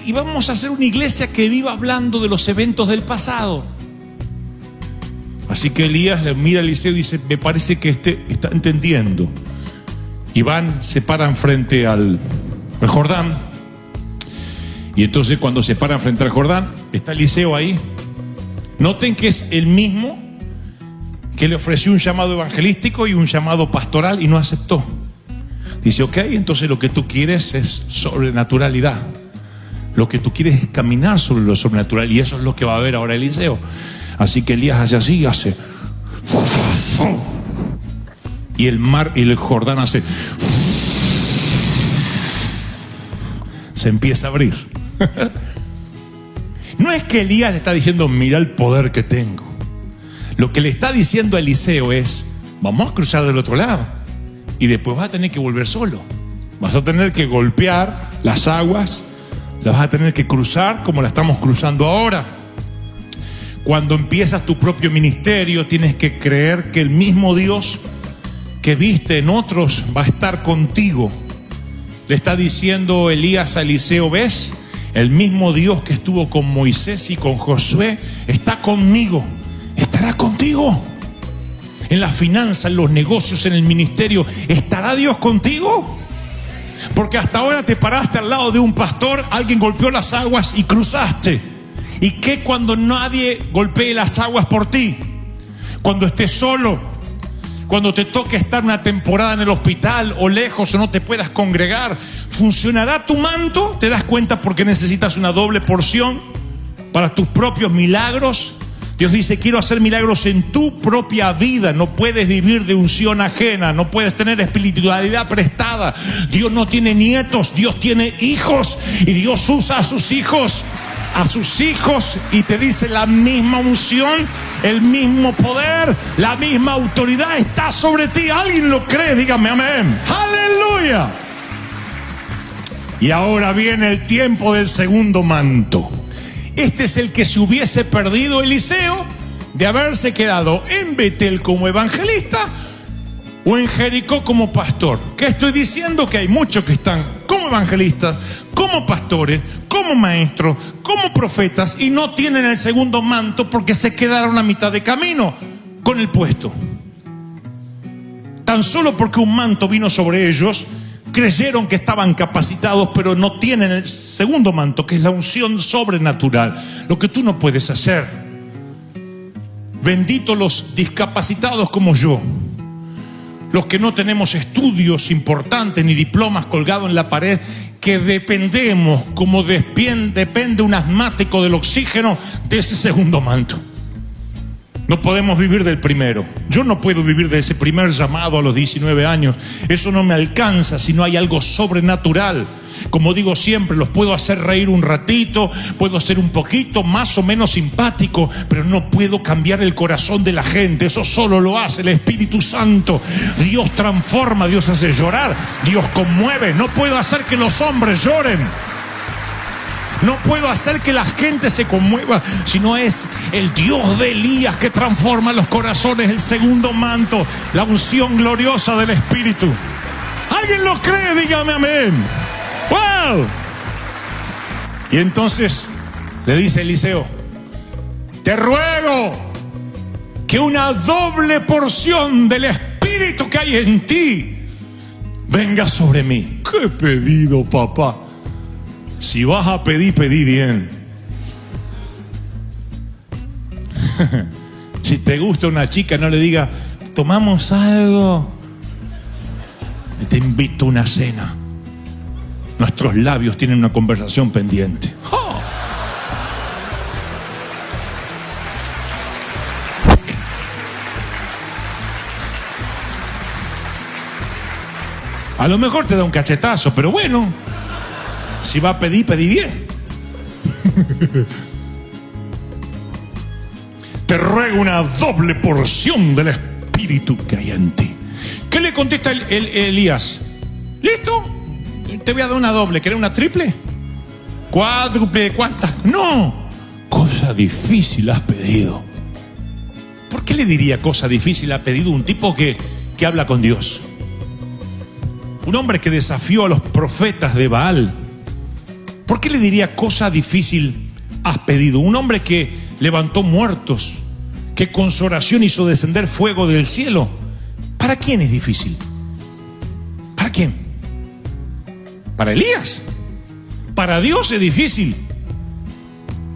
A: Y vamos a hacer una iglesia que viva hablando de los eventos del pasado. Así que Elías le mira a Eliseo y dice: me parece que está entendiendo. Y se paran frente al Jordán. Y entonces cuando se paran frente al Jordán, está Eliseo ahí. Noten que es el mismo que le ofreció un llamado evangelístico y un llamado pastoral y no aceptó. Dice: ok, entonces lo que tú quieres es sobrenaturalidad. Lo que tú quieres es caminar sobre lo sobrenatural, y eso es lo que va a ver ahora Eliseo. Así que Elías hace así, hace, y el mar y el Jordán hace, se empieza a abrir. No es que Elías le está diciendo: mira el poder que tengo. Lo que le está diciendo a Eliseo es: vamos a cruzar del otro lado y después vas a tener que volver solo. Vas a tener que golpear las aguas, las vas a tener que cruzar como la estamos cruzando ahora. Cuando empiezas tu propio ministerio, tienes que creer que el mismo Dios que viste en otros va a estar contigo. Le está diciendo Elías a Eliseo: ¿ves? El mismo Dios que estuvo con Moisés y con Josué está conmigo, estará contigo. En la finanza, en los negocios, en el ministerio, ¿estará Dios contigo? Porque hasta ahora te paraste al lado de un pastor, alguien golpeó las aguas y cruzaste. ¿Y qué cuando nadie golpee las aguas por ti? Cuando estés solo, cuando te toque estar una temporada en el hospital o lejos o no te puedas congregar, ¿funcionará tu manto? ¿Te das cuenta porque necesitas una doble porción para tus propios milagros? Dios dice: quiero hacer milagros en tu propia vida. No puedes vivir de unción ajena, no puedes tener espiritualidad prestada. Dios no tiene nietos, Dios tiene hijos, y Dios usa a sus hijos y te dice: la misma unción, el mismo poder, la misma autoridad está sobre ti. ¿Alguien lo cree? Dígame amén. ¡Aleluya! Y ahora viene el tiempo del segundo manto. Este es el que se hubiese perdido Eliseo de haberse quedado en Betel como evangelista o en Jericó como pastor. ¿Qué estoy diciendo? Que hay muchos que están como evangelistas, como pastores, como maestros, como profetas, y no tienen el segundo manto porque se quedaron a mitad de camino con el puesto. Tan solo porque un manto vino sobre ellos, creyeron que estaban capacitados, pero no tienen el segundo manto, que es la unción sobrenatural. Lo que tú no puedes hacer. Benditos los discapacitados como yo, los que no tenemos estudios importantes ni diplomas colgados en la pared, que dependemos, como depende un asmático del oxígeno, de ese segundo manto. No podemos vivir del primero. Yo no puedo vivir de ese primer llamado a los 19 años. Eso no me alcanza si no hay algo sobrenatural. Como digo siempre, los puedo hacer reír un ratito, puedo ser un poquito más o menos simpático, pero no puedo cambiar el corazón de la gente. Eso solo lo hace el Espíritu Santo. Dios transforma, Dios hace llorar, Dios conmueve. No puedo hacer que los hombres lloren. No puedo hacer que la gente se conmueva, sino es el Dios de Elías que transforma los corazones, el segundo manto, la unción gloriosa del Espíritu. ¿Alguien lo cree? Dígame amén. ¡Wow! Y entonces le dice Eliseo: te ruego que una doble porción del Espíritu que hay en ti venga sobre mí. ¡Qué pedido, papá! Si vas a pedir, pedí bien. Si te gusta una chica, no le diga, tomamos algo. Te invito a una cena. Nuestros labios tienen una conversación pendiente. ¡Oh! A lo mejor te da un cachetazo, pero bueno, si va a pedir, pedí bien. Te ruego una doble porción del Espíritu que hay en ti. ¿Qué le contesta Elías? ¿Listo? Te voy a dar una doble. ¿Querés una triple? ¿Cuádruple? ¿Cuántas? No. Cosa difícil has pedido. ¿Por qué le diría cosa difícil ha pedido un tipo que habla con Dios? Un hombre que desafió a los profetas de Baal. ¿Por qué le diría cosa difícil has pedido? Un hombre que levantó muertos, que con su oración hizo descender fuego del cielo. ¿Para quién es difícil? ¿Para quién? ¿Para Elías? Para Dios es difícil.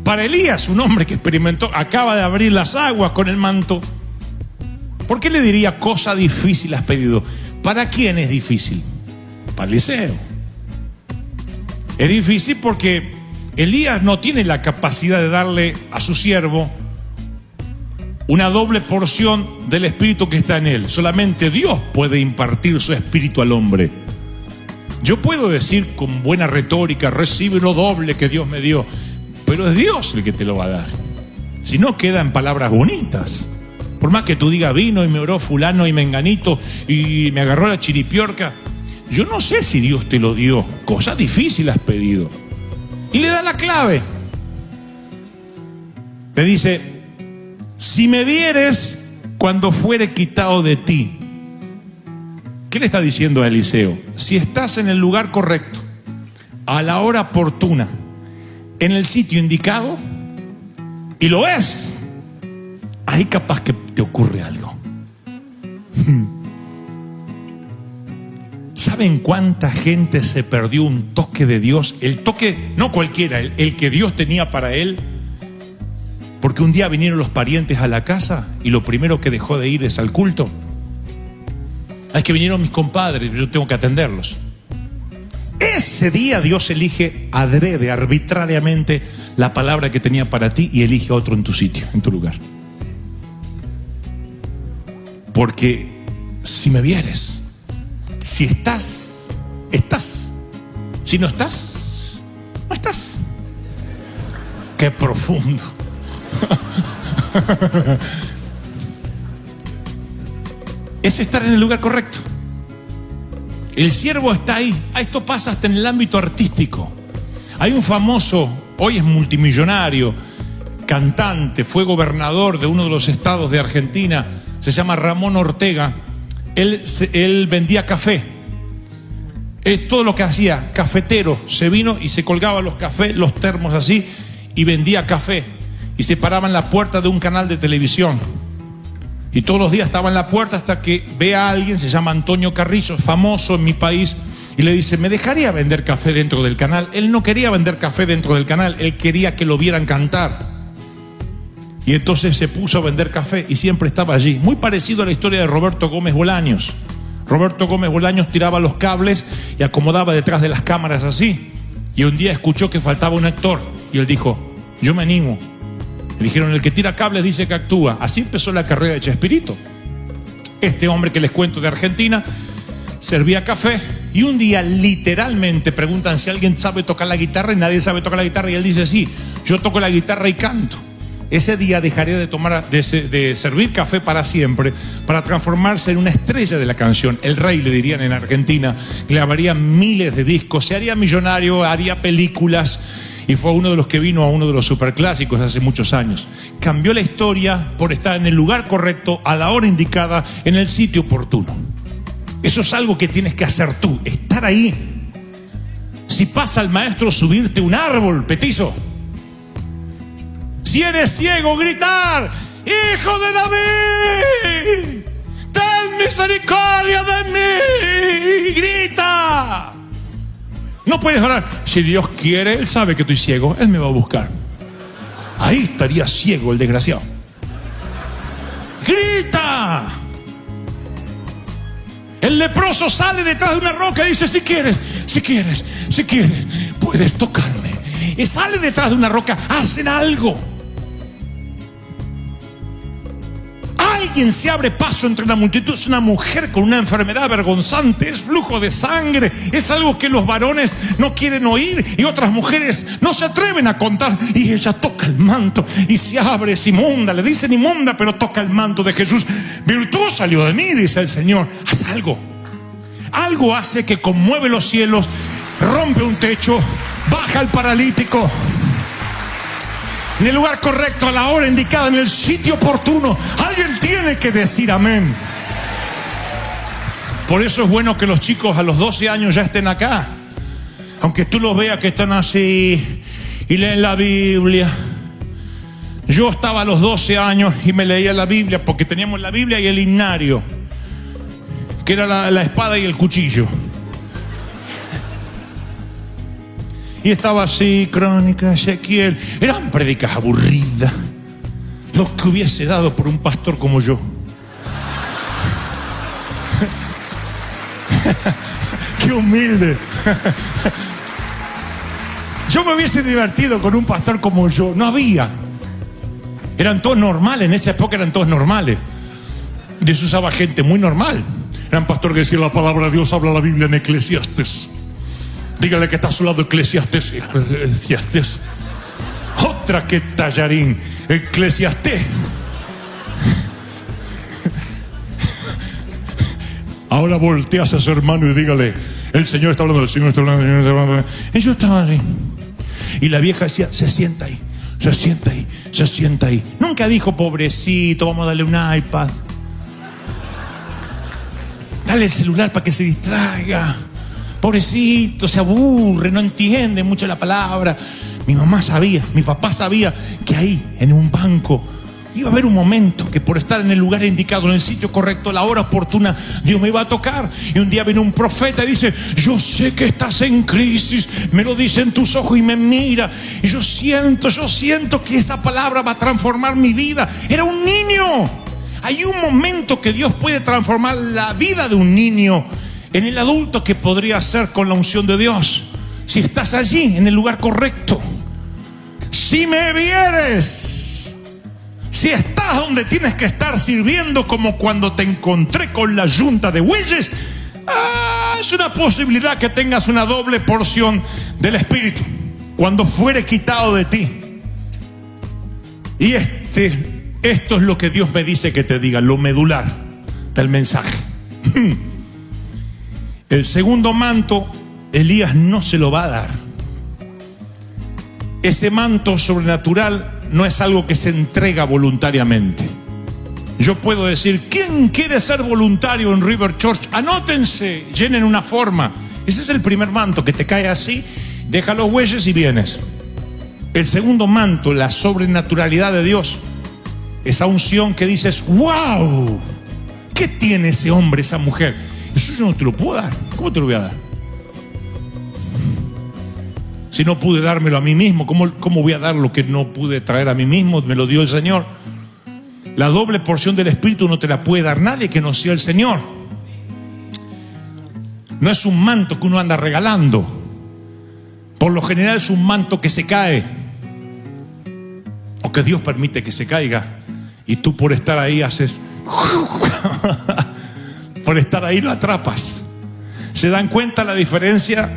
A: Para Elías, un hombre que experimentó, acaba de abrir las aguas con el manto. ¿Por qué le diría cosa difícil has pedido? ¿Para quién es difícil? Para Eliseo. Es difícil porque Elías no tiene la capacidad de darle a su siervo una doble porción del espíritu que está en él. Solamente Dios puede impartir su espíritu al hombre. Yo puedo decir con buena retórica, recibe lo doble que Dios me dio, pero es Dios el que te lo va a dar. Si no, queda en palabras bonitas. Por más que tú digas, vino y me oró fulano y menganito y me agarró la chiripiorca, yo no sé si Dios te lo dio. Cosa difícil has pedido. Y le da la clave. Le dice: si me vieres cuando fuere quitado de ti. ¿Qué le está diciendo a Eliseo? Si estás en el lugar correcto, a la hora oportuna, en el sitio indicado, y lo ves, ahí capaz que te ocurre algo. ¿Saben cuánta gente se perdió un toque de Dios? El toque, no cualquiera, el que Dios tenía para él. Porque un día vinieron los parientes a la casa y lo primero que dejó de ir es al culto. Es que vinieron mis compadres, yo tengo que atenderlos. Ese día Dios elige adrede, arbitrariamente, la palabra que tenía para ti y elige otro en tu sitio, en tu lugar. Porque si me vieres, si estás, estás. Si no estás, no estás. Qué profundo. Es estar en el lugar correcto. El siervo está ahí. Esto pasa hasta en el ámbito artístico. Hay un famoso, hoy es multimillonario, cantante, fue gobernador de uno de los estados de Argentina, se llama Ramón Ortega. Él vendía café. Es todo lo que hacía, cafetero. Se vino y se colgaba los cafés, los termos así, y vendía café. Y se paraba en la puerta de un canal de televisión. Y todos los días estaba en la puerta hasta que ve a alguien, se llama Antonio Carrizo, famoso en mi país, y le dice, ¿me dejaría vender café dentro del canal? Él no quería vender café dentro del canal, él quería que lo vieran cantar. Y entonces se puso a vender café y siempre estaba allí. Muy parecido a la historia de Roberto Gómez Bolaños. Roberto Gómez Bolaños tiraba los cables y acomodaba detrás de las cámaras así. Y un día escuchó que faltaba un actor y él dijo, yo me animo. Le dijeron, el que tira cables dice que actúa. Así empezó la carrera de Chespirito. Este hombre que les cuento de Argentina servía café y un día literalmente preguntan si alguien sabe tocar la guitarra y nadie sabe tocar la guitarra y él dice, sí, yo toco la guitarra y canto. Ese día dejaría de servir café para siempre, para transformarse en una estrella de la canción. El rey, le dirían en Argentina, grabaría miles de discos, se haría millonario, haría películas, y fue uno de los que vino a uno de los superclásicos hace muchos años. Cambió la historia por estar en el lugar correcto, a la hora indicada, en el sitio oportuno. Eso es algo que tienes que hacer tú, estar ahí. Si pasa el maestro, subirte un árbol, petizo. Si eres ciego, gritar, ¡Hijo de David! ¡Ten misericordia de mí! ¡Grita! No puedes orar. Si Dios quiere, Él sabe que estoy ciego, Él me va a buscar. Ahí estaría ciego el desgraciado. ¡Grita! El leproso sale detrás de una roca y dice, si quieres, puedes tocarme. Y sale detrás de una roca, hacen algo. Alguien se abre paso entre la multitud. Es una mujer con una enfermedad vergonzante, es flujo de sangre, es algo que los varones no quieren oír y otras mujeres no se atreven a contar. Y ella toca el manto y se abre, es inmunda, le dicen inmunda, pero toca el manto de Jesús. Virtud salió de mí, dice el Señor. Haz algo. Algo hace que conmueve los cielos, rompe un techo, baja el paralítico. En el lugar correcto, a la hora indicada, en el sitio oportuno. Alguien tiene que decir amén. Por eso es bueno que los chicos a los 12 años ya estén acá. Aunque tú los veas que están así y leen la Biblia. Yo estaba a los 12 años y me leía la Biblia porque teníamos la Biblia y el himnario, que era la espada y el cuchillo. Y estaba así, Crónica, Ezequiel. Eran prédicas aburridas. Lo que hubiese dado por un pastor como yo. Qué humilde. Yo me hubiese divertido con un pastor como yo. No había. Eran todos normales. En esa época eran todos normales. De eso usaba gente muy normal. Eran pastores que decían la palabra de Dios, habla la Biblia en Eclesiastes. Dígale que está a su lado, Eclesiastes. Otra que tallarín, Eclesiastés. Ahora volteas a su hermano y dígale, el Señor está hablando, el Señor está hablando, el Señor está hablando. Y yo estaba así. Y la vieja decía, se sienta ahí, se sienta ahí, se sienta ahí. Nunca dijo, pobrecito, vamos a darle un iPad. Dale el celular para que se distraiga. Pobrecito, se aburre, no entiende mucho la palabra. Mi mamá sabía, mi papá sabía que ahí, en un banco, iba a haber un momento que por estar en el lugar indicado, en el sitio correcto, a la hora oportuna, Dios me iba a tocar. Y un día viene un profeta y dice, yo sé que estás en crisis, me lo dice en tus ojos y me mira. Y yo siento que esa palabra va a transformar mi vida. Era un niño. Hay un momento que Dios puede transformar la vida de un niño en el adulto que podría ser con la unción de Dios. Si estás allí, en el lugar correcto. Si me vieres, si estás donde tienes que estar sirviendo, como cuando te encontré con la yunta de bueyes, es una posibilidad que tengas una doble porción del Espíritu cuando fuere quitado de ti. Y esto es lo que Dios me dice que te diga, lo medular del mensaje. El segundo manto, Elías no se lo va a dar. Ese manto sobrenatural no es algo que se entrega voluntariamente. Yo puedo decir, ¿quién quiere ser voluntario en River Church? Anótense, llenen una forma. Ese es el primer manto, que te cae así, deja los bueyes y vienes. El segundo manto, la sobrenaturalidad de Dios, esa unción que dices, wow, ¿qué tiene ese hombre, esa mujer? Eso yo no te lo puedo dar. ¿Cómo te lo voy a dar? Si no pude dármelo a mí mismo, ¿cómo voy a dar lo que no pude traer a mí mismo? Me lo dio el Señor. La doble porción del Espíritu no te la puede dar nadie que no sea el Señor. No es un manto que uno anda regalando. Por lo general es un manto que se cae, o que Dios permite que se caiga, y tú por estar ahí haces por estar ahí lo atrapas. ¿Se dan cuenta la diferencia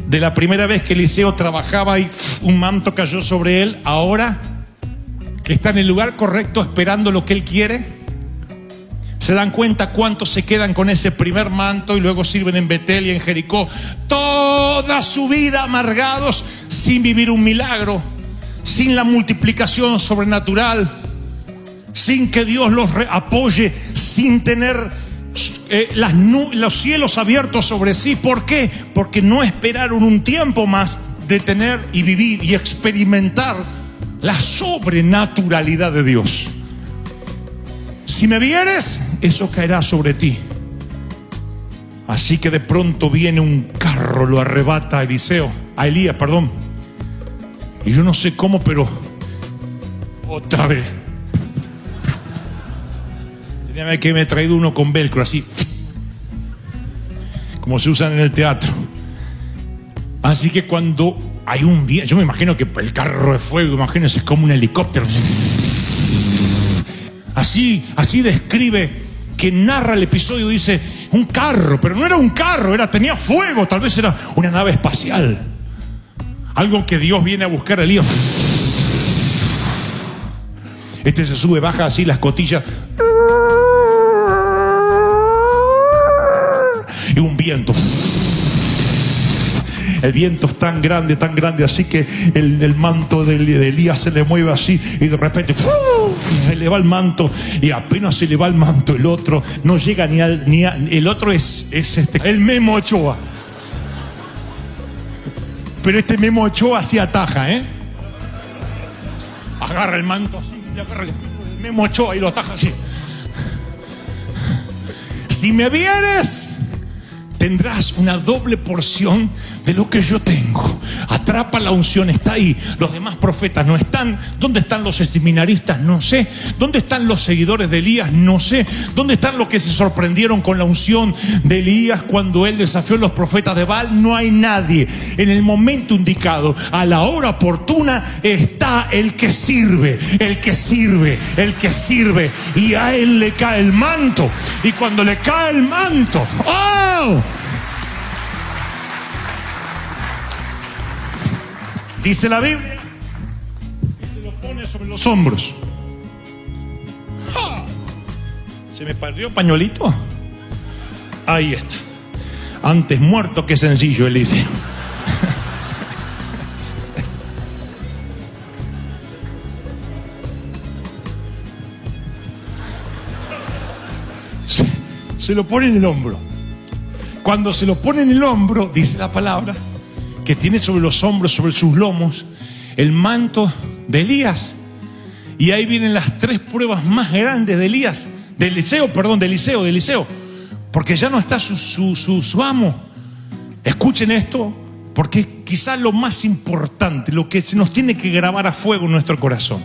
A: de la primera vez que Eliseo trabajaba y un manto cayó sobre él, ahora que está en el lugar correcto esperando lo que él quiere? ¿Se dan cuenta cuántos se quedan con ese primer manto y luego sirven en Betel y en Jericó toda su vida amargados, sin vivir un milagro, sin la multiplicación sobrenatural, sin que Dios los apoye, sin tener los cielos abiertos sobre sí? ¿Por qué? Porque no esperaron un tiempo más de tener y vivir y experimentar la sobrenaturalidad de Dios. Si me vieres, eso caerá sobre ti. Así que de pronto viene un carro, lo arrebata a Elías, perdón. Y yo no sé cómo, pero otra vez. Dígame que me he traído uno con velcro, así, como se usan en el teatro. Así que cuando hay un viento, yo me imagino que el carro de fuego, imagínense, es como un helicóptero. Así describe, que narra el episodio, dice, un carro, pero no era un carro, tenía fuego, tal vez era una nave espacial. Algo que Dios viene a buscar a Elías. Este se sube, baja así las cotillas. Y un viento. El viento es tan grande, así que el manto de Elías se le mueve así, y de repente se le va el manto, y apenas se le va el manto, el otro no llega el otro es el Memo Ochoa. Pero este Memo Ochoa así ataja, agarra el manto así, y agarra el Memo Ochoa y lo ataja así. Si me vieres, tendrás una doble porción de lo que yo tengo. Atrapa la unción, está ahí. Los demás profetas no están. ¿Dónde están los seminaristas? No sé. ¿Dónde están los seguidores de Elías? No sé. ¿Dónde están los que se sorprendieron con la unción de Elías cuando él desafió a los profetas de Baal? No hay nadie. En el momento indicado, a la hora oportuna, está el que sirve, el que sirve, el que sirve. Y a él le cae el manto. Y cuando le cae el manto, ¡oh! Dice la Biblia que se lo pone sobre los hombros. ¡Ja! ¿Se me perdió pañuelito? Ahí está. Antes muerto que sencillo, Eliseo. Se lo pone en el hombro. Cuando se lo pone en el hombro, dice la palabra, que tiene sobre los hombros, sobre sus lomos, el manto de Elías. Y ahí vienen las tres pruebas más grandes de Elías, de Eliseo. Porque ya no está su amo. Escuchen esto, porque quizás lo más importante, lo que se nos tiene que grabar a fuego en nuestro corazón.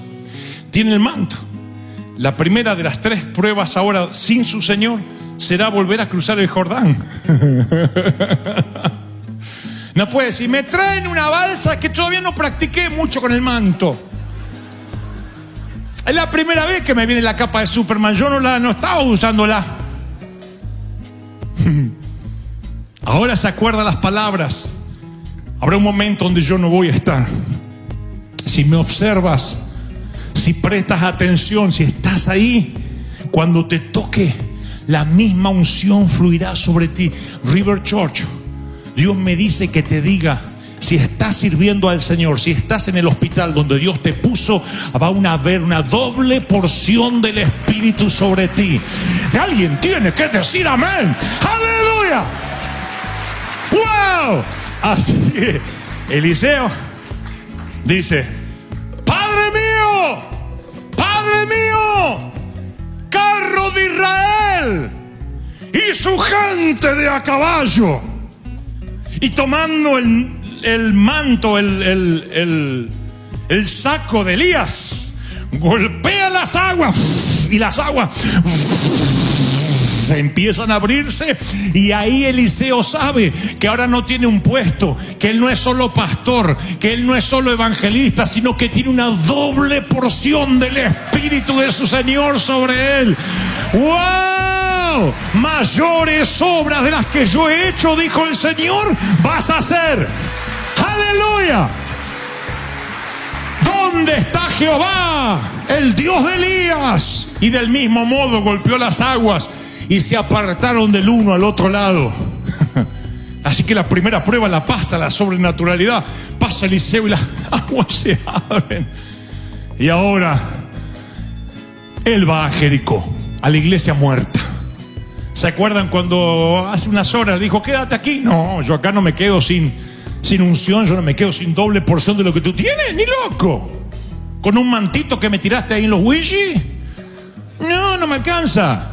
A: Tiene el manto. La primera de las tres pruebas ahora sin su Señor será volver a cruzar el Jordán. No puede decir, me traen una balsa, que todavía no practiqué mucho con el manto. Es la primera vez que me viene la capa de Superman. Yo no estaba usándola. Ahora se acuerda las palabras. Habrá un momento donde yo no voy a estar. Si me observas, si prestas atención, si estás ahí, cuando te toque, la misma unción fluirá sobre ti. River Church, Dios me dice que te diga, si estás sirviendo al Señor, si estás en el hospital donde Dios te puso, va a haber una doble porción del Espíritu sobre ti. Alguien tiene que decir amén. ¡Aleluya! ¡Wow! Así que Eliseo dice, Padre mío, su gente de a caballo. Y tomando el manto, el saco de Elías, golpea las aguas y las aguas empiezan a abrirse, y ahí Eliseo sabe que ahora no tiene un puesto, que él no es solo pastor, que él no es solo evangelista, sino que tiene una doble porción del Espíritu de su Señor sobre él. ¡Wow! Mayores obras de las que yo he hecho, dijo el Señor, vas a hacer. ¡Aleluya! ¿Dónde está Jehová, el Dios de Elías? Y del mismo modo golpeó las aguas y se apartaron del uno al otro lado. Así que la primera prueba la pasa la sobrenaturalidad. Pasa Eliseo y las aguas se abren. Y ahora él va a Jericó, a la iglesia muerta. ¿Se acuerdan cuando hace unas horas dijo, quédate aquí? No, yo acá no me quedo sin unción, yo no me quedo sin doble porción de lo que tú tienes, ni loco. Con un mantito que me tiraste ahí en los Ouija, no me alcanza.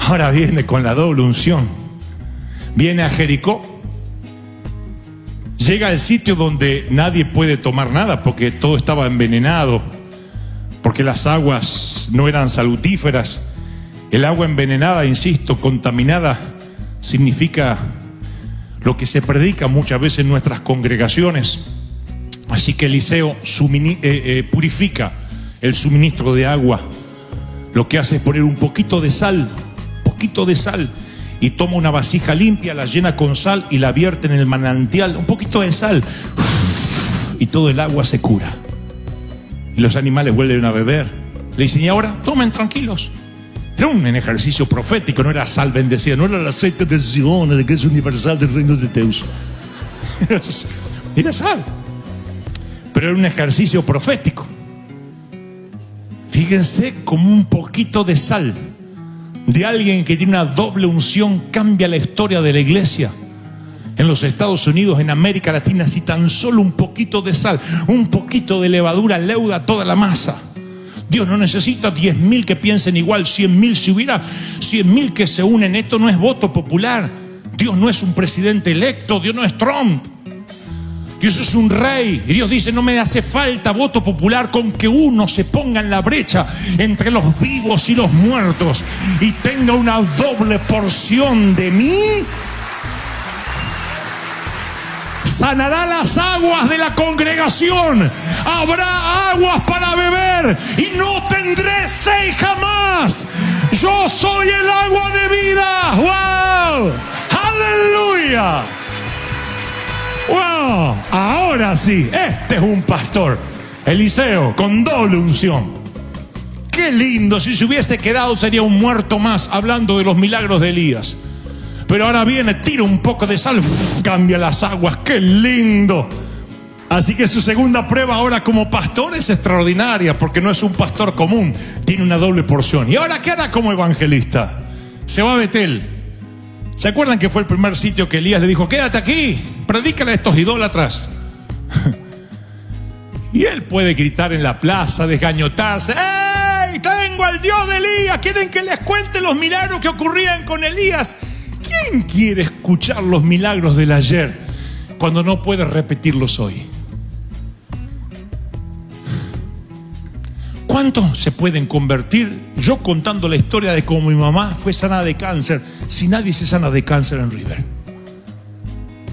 A: Ahora viene con la doble unción. Viene a Jericó. Llega al sitio donde nadie puede tomar nada porque todo estaba envenenado, porque las aguas no eran salutíferas. El agua envenenada, insisto, contaminada, significa lo que se predica muchas veces en nuestras congregaciones. Así que Eliseo purifica el suministro de agua. Lo que hace es poner un poquito de sal, y toma una vasija limpia, la llena con sal y la vierte en el manantial, un poquito de sal, y todo el agua se cura. Y los animales vuelven a beber. Le dicen, y ahora tomen tranquilos. Era un ejercicio profético, no era sal bendecida, no era el aceite de Sion, de que es universal del reino de Deus. Era sal. Pero era un ejercicio profético. Fíjense como un poquito de sal de alguien que tiene una doble unción cambia la historia de la iglesia. En los Estados Unidos, en América Latina, si tan solo un poquito de sal, un poquito de levadura leuda toda la masa. Dios no necesita 10.000 que piensen igual, 100.000. Si hubiera 100.000 que se unen, esto no es voto popular. Dios no es un presidente electo, Dios no es Trump. Dios es un rey. Y Dios dice, no me hace falta voto popular, con que uno se ponga en la brecha entre los vivos y los muertos y tenga una doble porción de mí, sanará las aguas de la congregación. Habrá aguas para beber y no tendré sed jamás. Yo soy el agua de vida. ¡Wow! ¡Aleluya! ¡Wow! Ahora sí, este es un pastor. Eliseo, con doble unción. ¡Qué lindo! Si se hubiese quedado sería un muerto más, hablando de los milagros de Elías. Pero ahora viene, tira un poco de sal, cambia las aguas. ¡Qué lindo! Así que su segunda prueba ahora como pastor es extraordinaria, porque no es un pastor común, tiene una doble porción. ¿Y ahora qué hará como evangelista? Se va a Betel. ¿Se acuerdan que fue el primer sitio que Elías le dijo, quédate aquí, predícale a estos idólatras? Y él puede gritar en la plaza, desgañotarse, ¡ey! Tengo al Dios de Elías, ¿quieren que les cuente los milagros que ocurrían con Elías? ¿Quién quiere escuchar los milagros del ayer cuando no puede repetirlos hoy? ¿Cuántos se pueden convertir? Yo contando la historia de cómo mi mamá fue sanada de cáncer, si nadie se sana de cáncer en River.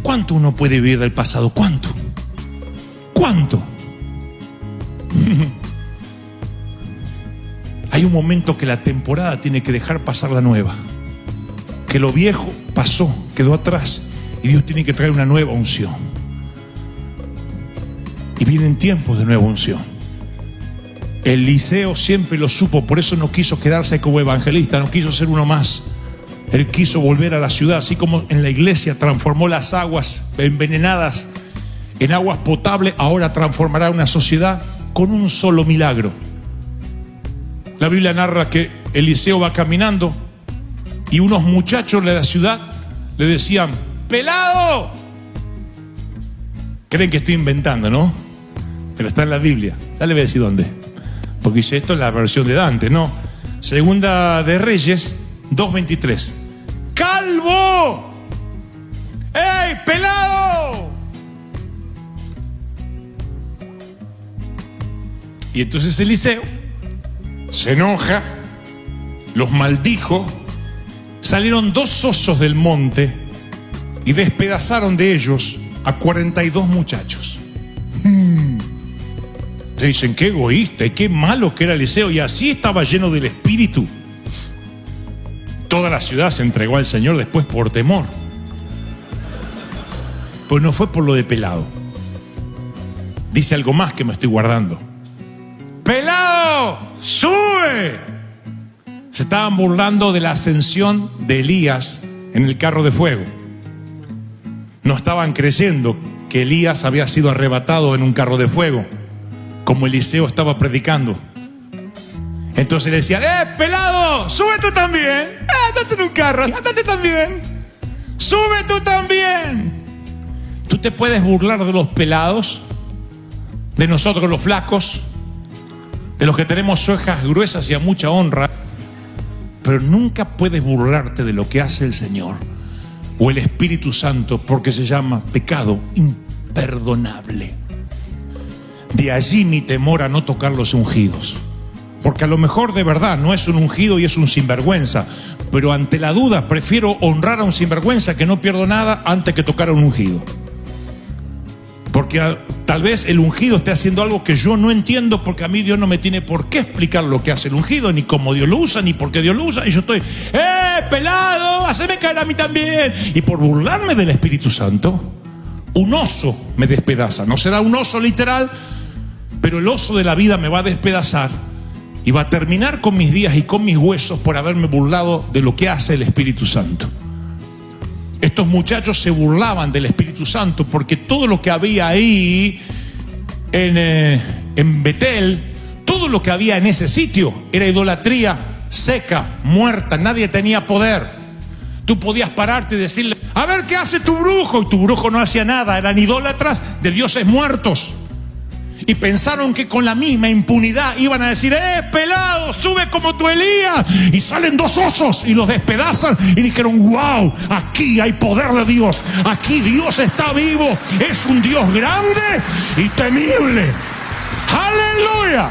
A: ¿Cuánto uno puede vivir del pasado? ¿Cuánto? Hay un momento que la temporada tiene que dejar pasar la nueva. Que lo viejo pasó, quedó atrás, y Dios tiene que traer una nueva unción. Y vienen tiempos de nueva unción. Eliseo siempre lo supo, por eso no quiso quedarse como evangelista, no quiso ser uno más. Él quiso volver a la ciudad, así como en la iglesia transformó las aguas envenenadas en aguas potables, ahora transformará una sociedad con un solo milagro. La Biblia narra que Eliseo va caminando y unos muchachos de la ciudad le decían, ¡pelado! Creen que estoy inventando, ¿no? Pero está en la Biblia, ya le voy a decir dónde. Porque dice, esto es la versión de Dante, ¿no? Segunda de Reyes 2:23. Y entonces Eliseo se enoja, los maldijo, salieron 2 osos del monte y despedazaron de ellos a 42 muchachos. Te dicen, qué egoísta y qué malo que era Eliseo, y así estaba lleno del Espíritu. Toda la ciudad se entregó al Señor después por temor. Pues no fue por lo de pelado. Dice algo más que me estoy guardando. ¡Pelado! ¡Sube! Se estaban burlando de la ascensión de Elías en el carro de fuego. No estaban creyendo que Elías había sido arrebatado en un carro de fuego, como Eliseo estaba predicando. Entonces le decían, pelado, sube tú también. Andate en un carro, andate también. Sube tú también. Tú te puedes burlar de los pelados, de nosotros los flacos, de los que tenemos orejas gruesas y a mucha honra, pero nunca puedes burlarte de lo que hace el Señor o el Espíritu Santo, porque se llama pecado imperdonable. De allí mi temor a no tocar los ungidos, porque a lo mejor de verdad no es un ungido y es un sinvergüenza, pero ante la duda prefiero honrar a un sinvergüenza que no pierdo nada antes que tocar a un ungido. Porque tal vez el ungido esté haciendo algo que yo no entiendo, porque a mí Dios no me tiene por qué explicar lo que hace el ungido, ni cómo Dios lo usa, ni por qué Dios lo usa. Y yo estoy, pelado, haceme caer a mí también. Y por burlarme del Espíritu Santo, un oso me despedaza. No será un oso literal, pero el oso de la vida me va a despedazar y va a terminar con mis días y con mis huesos por haberme burlado de lo que hace el Espíritu Santo. Estos muchachos se burlaban del Espíritu Santo porque todo lo que había ahí en Betel, todo lo que había en ese sitio era idolatría seca, muerta. Nadie tenía poder. Tú podías pararte y decirle, a ver qué hace tu brujo, y tu brujo no hacía nada. Eran idólatras de dioses muertos. Y pensaron que con la misma impunidad iban a decir, pelado, sube como tu Elías. Y salen 2 osos y los despedazan. Y dijeron, wow, aquí hay poder de Dios. Aquí Dios está vivo. Es un Dios grande y temible. ¡Aleluya!